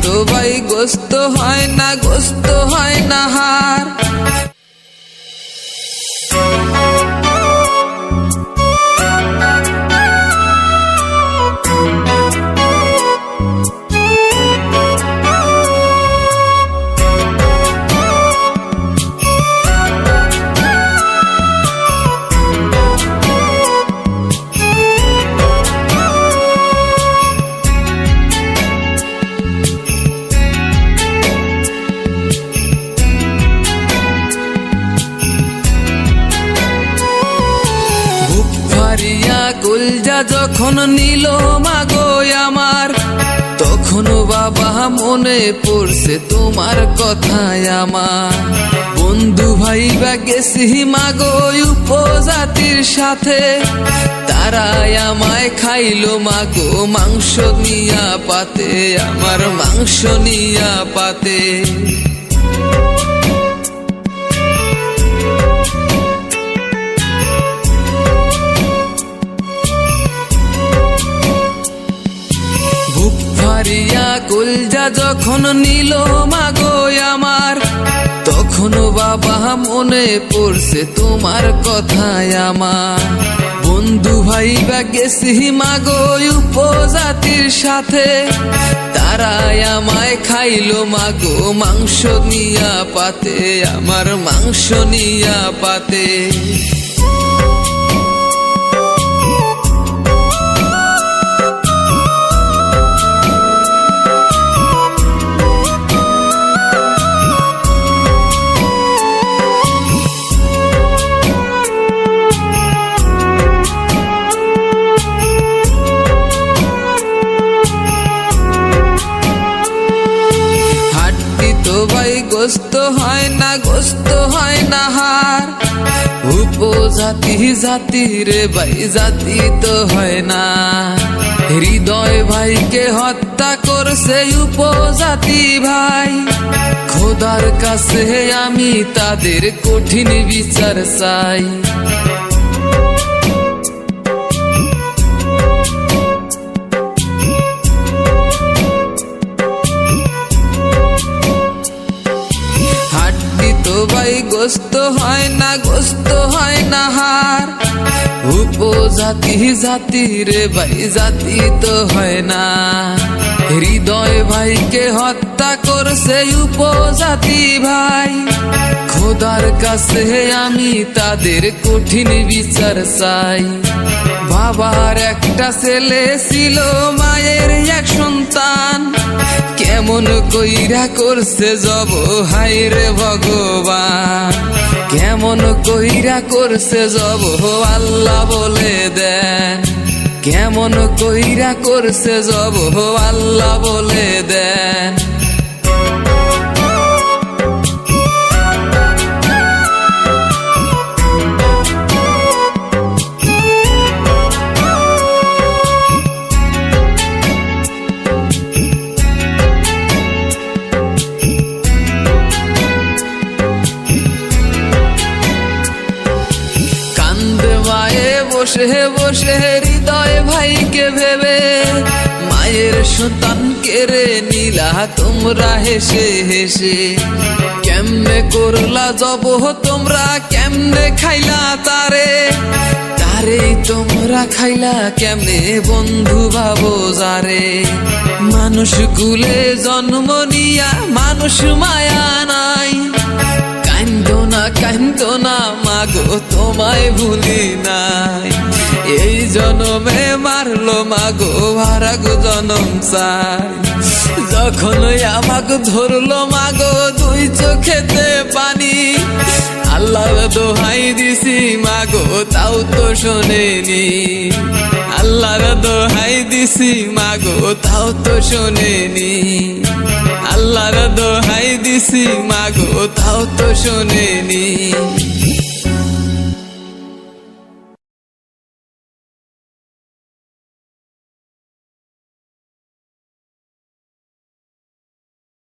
তো ভাই গোস্ত হয় না, গোস্ত হয় না হার। কলজা যখন নিল মাগো আমার, তখন বাবা মনে পড়ছে তোমার কথায় আমার। বন্ধু ভাইবা গেছি মাগো উপজাতির সাথে, তারাই আমায় খাইলো মাগো মাংস নিয়া পাতে, আমার মাংস নিয়া পাতে। কলজা যখন নিল মাগো আমার, তখন বাবা মনে পড়ছে তোমার কথায় আমার। বন্ধু ভাইবা গেছি মাগো উপজাতির সাথে, তারাই আমায় খাইলো মাগো মাংস নিয়া পাতে, আমার মাংস নিয়া পাতে। গোস্ত হয় না, গোস্ত হয় না হার। উপজাতি জাতি রে ভাই, জাতি তো হয় না। হৃদয় ভাইকে হত্যা করছে উপজাতি ভাই, খোদার কাছে আমি তাদের কঠিন বিচার চাই। ভাই গোস্ত হয় না, গোস্ত হয় না হার। উপজাতি জাতি রে ভাই, জাতি তো হয় না। হৃদয় ভাইকে হত্যা করছে উপজাতি ভাই, খোদার কাছে আমি তাদের কঠিন বিচার চাই। বাবার একটা ছেলে ছিল, মায়ের এক সন্তান, কেমন কইরা করছে জব হায় রে ভগবান। কেমন কইরা করছে জব আল্লাহ বলে দেন, কেমন কইরা করছে জব আল্লাহ বলে দেন। বসে বসে হৃদয় ভাইকে ভেবে, মায়ের সন্তান কেড়ে নিলা তোমরা হেসে হেসে। কেমনে করলা জব তোমরা, কেমনে খাইলা তারে, তারেই তোমরা খাইলা কেমনে বন্ধু ভাবো যারে। মানুষ কুলে জন্ম নিয়া মানুষ মায়া নাই, কান্দো না কান্দো না মাগো তোমায় ভুলি নাই। এই জনমে মারলো মাগো ভারাগো জনম চাই। যখন আমাকে ধরলো মাগো দুই চোখেতে পানি, আল্লাহর দোহাই দিছি মাগো তাও তো শোনেনি। আল্লাহর দোহাই দিছি মাগো তাও তো শোনেনি। আল্লাহর দোহাই দিছি মাগো তাও তো শোনেনি।